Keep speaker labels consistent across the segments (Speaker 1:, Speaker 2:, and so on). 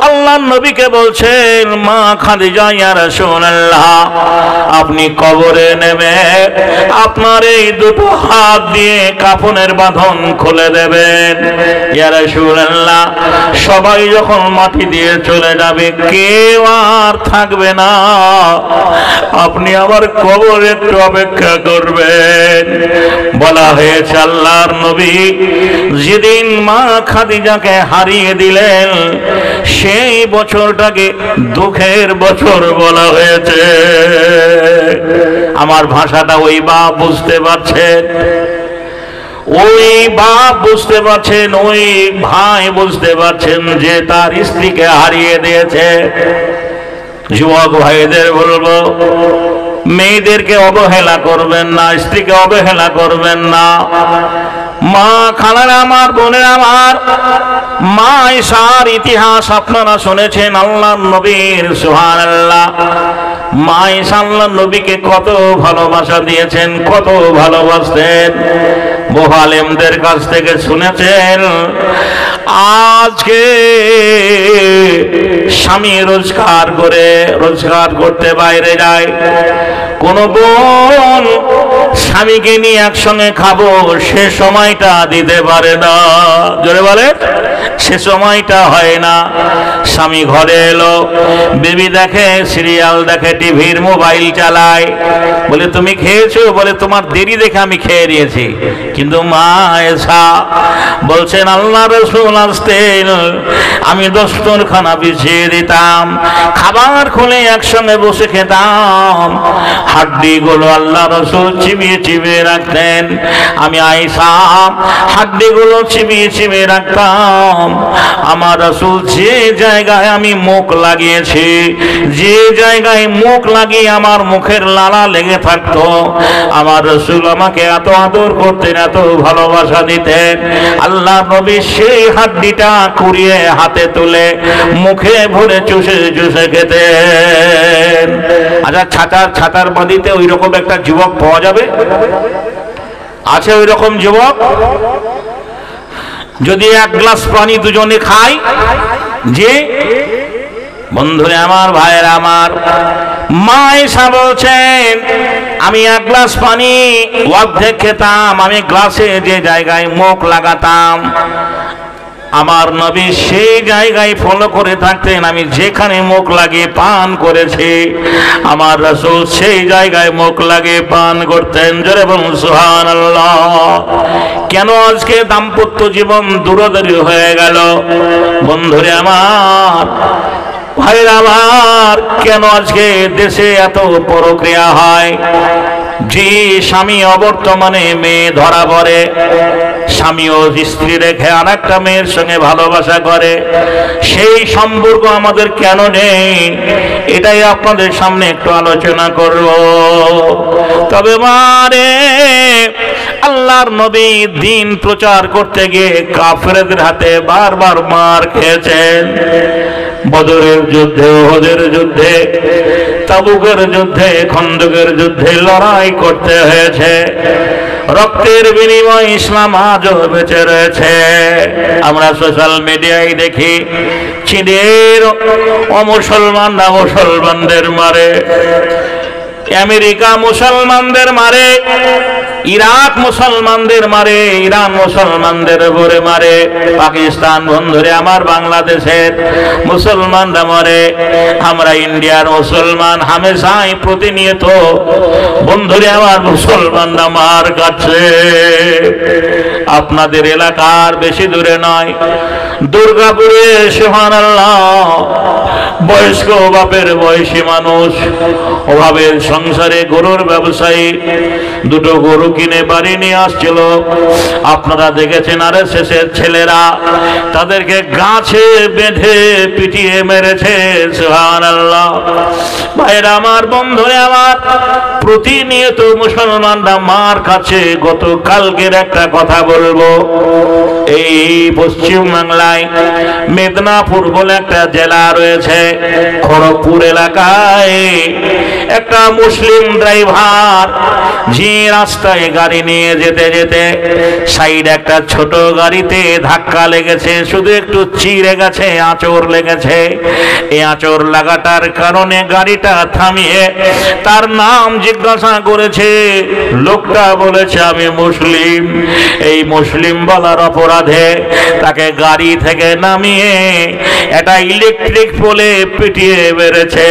Speaker 1: আল্লাহর নবীকে বলছেন, মা খাদিজা ইয়া রাসূলুল্লাহ, আপনি কবরে নেমে আপনার এই দুটো হাত দিয়ে কাফনের বাঁধন খুলে দেবেন। ইয়া রাসূলুল্লাহ, সবাই যখন মাটি দিয়ে চলে যাবে, কেউ আর থাকবে না, আপনি আবার কবরে একটু অপেক্ষা করবেন। বলা হয়েছে আল্লাহর নবী যেদিন মা খাদিজাকে হারিয়ে দিলেন, সেই বছরটাকে দুঃখের বছর বলা হয়েছে। আমার ভাষাটা ওই বাপ বুঝতে পারছেন, ওই বাপ বুঝতে পারছেন, ওই ভাই বুঝতে পারছেন যে তার স্ত্রীকে হারিয়ে দিয়েছে। যুবক ভাইদের বলবো, মেয়েদেরকে অবহেলা করবেন না, স্ত্রীকে অবহেলা করবেন না। মা খালারা আমার, বোনেরা আমার, মা আয়েশার ইতিহাস আপনারা শুনেছেন। আল্লাহর নবীর, সুবহানাল্লাহ, মা আয়েশা আল্লাহর নবীকে কত ভালোবাসা দিয়েছেন, কত ভালোবাসতেন। বহু আলেমদের কাছ থেকে শুনেছেন। আজকে স্বামী রোজগার করতে বাইরে যায়, কোন বোন স্বামীকে নিয়ে একসঙ্গে খাবো সে সময়টা দিতে পারে না। জোরে বলে, সে সময়টা হয় না। স্বামী ঘরে এলো, বেবি দেখে, সিরিয়াল দেখে, টিভির মোবাইল চালায়। বলে তুমি খেয়েছো? বলে তোমার দেরি দেখে আমি খেয়ে নিয়েছি। কিন্তু মা আয়েশা বলছেন, আল্লাহ রাসূল আসতেন, আমি দস্তরখানা বিছিয়ে দিতাম, খাবার খুলে একসঙ্গে বসে খেতাম, হাড্ডিগুলো আল্লাহ রাসূল চিবিয়ে চিবিয়ে রাখতেন। আমি আয়েশা হাড্ডিগুলো চিবিয়ে চিবিয়ে রাখতাম। আমার রাসূল যে জায়গায় আমি মুখ লাগিয়েছি, যে জায়গায় মুখ লাগিয়ে আমার মুখের লালা লেগে থাকতো, আমার রাসূল আমাকে এত আদর করতেন, এত ভালোবাসা দিতেন। আল্লাহ নবী সেই হাড্ডিটা কুড়িয়ে হাতে তুলে মুখে ভরে চুষে চুষে খেতেন। আচ্ছা, ছাতার বাঁধিতে ওই রকম একটা যুবক পাওয়া যাবে? আছে ওই রকম যুবক? যদি এক গ্লাস পানি দুজনে খাই, যে বন্ধুরে আমার, ভাইয়েরা আমার, মা আয়েশা বলছেন, আমি এক গ্লাস পানি অর্ধেক খেতাম, আমি গ্লাসে যে জায়গায় মুখ লাগাতাম, আমার নবী সেই জায়গায় ফলো করে থাকতেন। আমি যেখানে মুখ লাগিয়ে পান করেছি, আমার রাসূল সেই জায়গায় মুখ লাগিয়ে পান করতেন। জোরে বলুন সুবহানাল্লাহ। কেন আজকে দাম্পত্য জীবন দূরদূরি হয়ে গেল? বন্ধুরে আমার, ভাইরা আমার, কেন আজকে দেশে এত পরক্রিয়া হয়? যে স্বামী অবর্তমানে মেয়ে ধরা পড়ে, স্বামী ও স্ত্রী রেখে আর একটা মেয়ের সঙ্গে ভালোবাসা করে, সেই সম্পর্ক আমাদের কেন নেই? এটাই আপনাদের সামনে একটু আলোচনা করব। তবে মারে, আল্লাহর নবী দ্বীন প্রচার করতে গিয়ে কাফেরদের হাতে বারবার মার খেয়েছেন। বদরের যুদ্ধে, ওহদের যুদ্ধে, তাবুকের যুদ্ধে, খন্দকের যুদ্ধে লড়াই করতে হয়েছে। রক্তের বিনিময়ে ইসলাম আজও বেঁচে রয়েছে। আমরা সোশ্যাল মিডিয়ায় দেখি, চীনের অমুসলমানরা মুসলমানদের মারে, আমেরিকা মুসলমানদের মারে, ইরাক মুসলমানদের মারে, ইরান মুসলমানদের উপরে মারে, পাকিস্তান, বন্ধুরে আমার, বাংলাদেশের মুসলমানরা মারে। আমরা ইন্ডিয়ার মুসলমান হামেশাই প্রতিনিয়ত, বন্ধুরে আমার, মুসলমানরা মার খাচ্ছে। আপনাদের এলাকার বেশি দূরে নয়, দুর্গাপুরে, সুবহানাল্লাহ, বয়স্ক বাপের বয়সী মানুষ, অভাবের সংসারে গরুর ব্যবসায়ী, দুটো গরু কিনে বাড়ি নিয়ে আসছিল। আপনারা দেখেছেন আরএসএসের ছেলেরা তাদেরকে গাছে বেঁধে পিটিয়ে মেরেছে। সুবহানাল্লাহ। ভাইরা আমার, বন্ধুরা আমার, প্রতিনিয়ত মুসলমানরা মার খাচ্ছে। গতকালকের একটা কথা বলবো, এই পশ্চিম বাংলায় মেদিনীপুর বলে একটা জেলা রয়েছে, খড়গপুর এলাকায় একটা মুসলিম ড্রাইভার যে রাস্তায় গাড়ি নিয়ে যেতে যেতে সাইড একটা ছোট গাড়িতে ধাক্কা লেগেছে, শুধু একটু চিড়ে গেছে, আঁচড় লেগেছে। এই আঁচড় লাগাটার কারণে গাড়িটা থামিয়ে তার নাম জিজ্ঞাসা করেছে। লোকটা বলেছে আমি মুসলিম। এই মুসলিম বলার অপরাধে তাকে গাড়ি থেকে নামিয়ে এটা ইলেকট্রিক পোলে পিটিয়ে মেরেছে।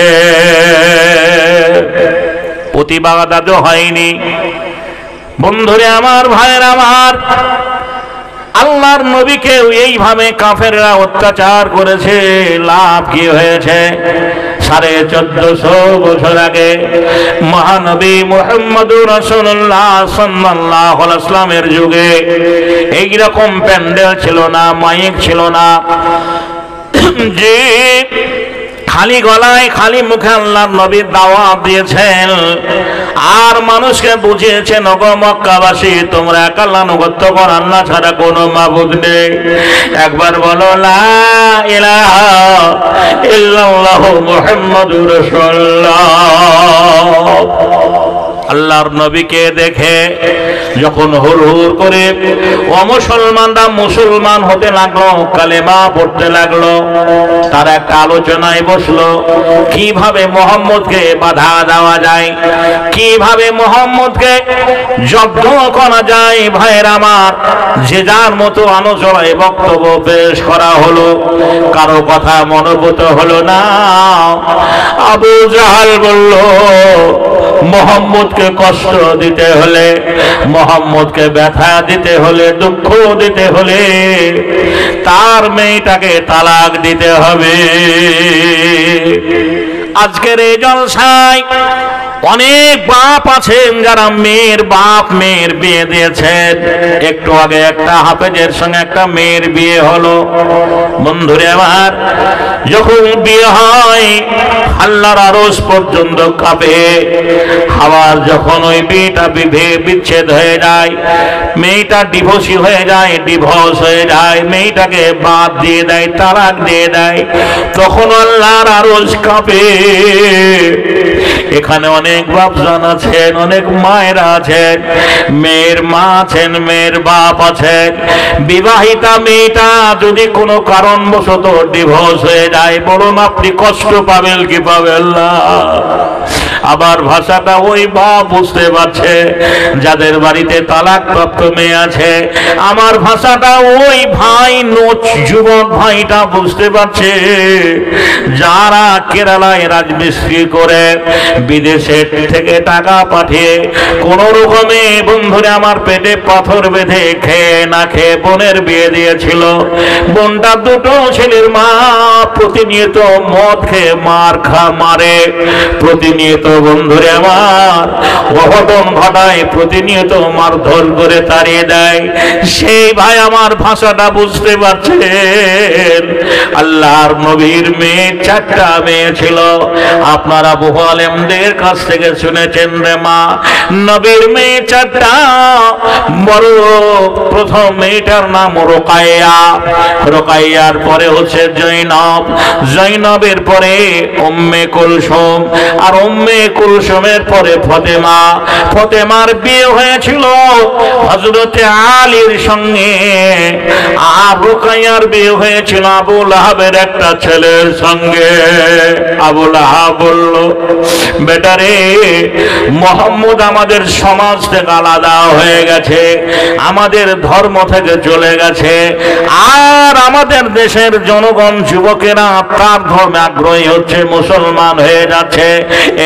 Speaker 1: প্রতিবাদ আজও হয়নি। বন্ধুরে আমার, ভাইয়ের আমার, আল্লাহর নবীকে এইভাবে কাফেররা অত্যাচার করেছে, লাভ কি হয়েছে? 1450 বছর আগে মহানবী মুহাম্মদুর রাসূলুল্লাহ সাল্লাল্লাহু আলাইহি ওয়াসাল্লামের যুগে এইরকম প্যান্ডেল ছিল না, মাইক ছিল না, যে খালি গলায় খালি মুখে আল্লাহর নবী দাওয়াত দিয়েছেন আর মানুষকে বুঝিয়েছেন, ওগো মক্কাবাসী, তোমরা এক আল্লাহ আনুগত্য কর, আল্লাহ ছাড়া কোনো মাবুদ নেই। একবার বলো লা ইলাহা ইল্লাল্লাহু মুহাম্মাদুর রাসূলুল্লাহ। আল্লাহর নবীকে দেখে যখন হুর হুর করে মুসলমানরা মুসলমান হতে লাগলো, কালেমা পড়তে লাগলো, তার একটা আলোচনায় বসলো কিভাবে মোহাম্মদকে বাধা দেওয়া যায়, কিভাবে মোহাম্মদকে জব্দ করা যায়। ভাইয়ের আমার, যে যার মতো আলোচনায় বক্তব্য পেশ করা হলো, কারো কথা মনোভূত হলো না। আবু জাহাল বলল, মোহাম্মদকে কষ্ট দিতে হলে, মোহাম্মদকে ব্যথা দিতে হলে, দুঃখ দিতে হলে তার মেয়েটাকে তালাক দিতে হবে। আজকের এই জলসায় অনেক বাপ আছেন যারা মেয়ের বাপ মেয়ের বিয়ে দিয়েছেন। একটু আগে একটা হাফেজের সঙ্গে একটা মেয়ের বিয়ে হলো। বন্ধুরে আমার, যখন বিয়ে হয় আল্লাহর আরশ পর্যন্ত কাঁপে। আবার যখন ওই বিয়েটা বিচ্ছেদ হয়ে যায়, মেয়েটা ডিভোর্সি হয়ে যায়, ডিভোর্স হয়ে যায়, মেয়েটাকে বাদ দিয়ে দেয়, তালাক দিয়ে দেয়, তখন আল্লাহর আরশ কাঁপে। এখানে অনেক বাপজান আছেন, অনেক মায়েরা আছেন, মেয়ের মা আছেন, মেয়ের বাপ আছেন। বিবাহিতা মেয়েটা যদি কোনো কারণবশত ডিভোর্স হয়ে যায়, বলুন আপনি কষ্ট পাবেন কি পাবেন না? আবার ভাষাটা ওই বাপ বুঝতে পারছে যাদের বাড়িতে তালাকপ্রাপ্ত মেয়ে আছে। আমার ভাষাটা ওই ভাই যুবক ভাইটা বুঝতে পারছে যারা কেরালায় রাজমিস্ত্রি করে বিদেশে থেকে টাকা পাঠিয়ে কোন রকমে, বন্ধুরে আমার, পেটে পাথর বেঁধে খেয়ে না খেয়ে বোনের বিয়ে দিয়েছিল। বোনটা দুটো ছেলের মা, প্রতিনিয়ত মদ খেয়ে মারে, প্রতিনিয়ত বন্ধুরে আমার অঘটন ঘটায়, প্রতিনিয়ত মারধর করে তাড়িয়ে দেয়। সেই ভাই আমার ভাষাটা বুঝতে পারছেন। আল্লাহর নবীর মেয়ে 4টা মেয়ে ছিল। আপনারা বহু আলেমদের কাছ থেকে শুনেছেন রে মা, নবীর মেয়ে 4টা। বড় প্রথম মেয়েটার নাম রোকাইয়া, রোকাইয়ার পরে হচ্ছে জৈনব, জৈনবের পরে উম্মে কুলসুম, আর উম্মে কুলসুমের পরে ফতেমা। ফতেমার বিয়ে হয়েছিল হযরতে আলীর সঙ্গে, আর রোকাইয়ার বিয়ে হয়েছিল আবু লাহাবের একটা ছেলের সঙ্গে। আবু লাহাব বলল, বেটারে, মোহাম্মদ আমাদের সমাজ থেকে আলাদা হয়ে গেছে, আমাদের ধর্ম থেকে চলে গেছে, আর আমাদের দেশের জনগণ যুবকেরা তার ধর্মে আগ্রহী হচ্ছে, মুসলমান হয়ে যাচ্ছে। এটা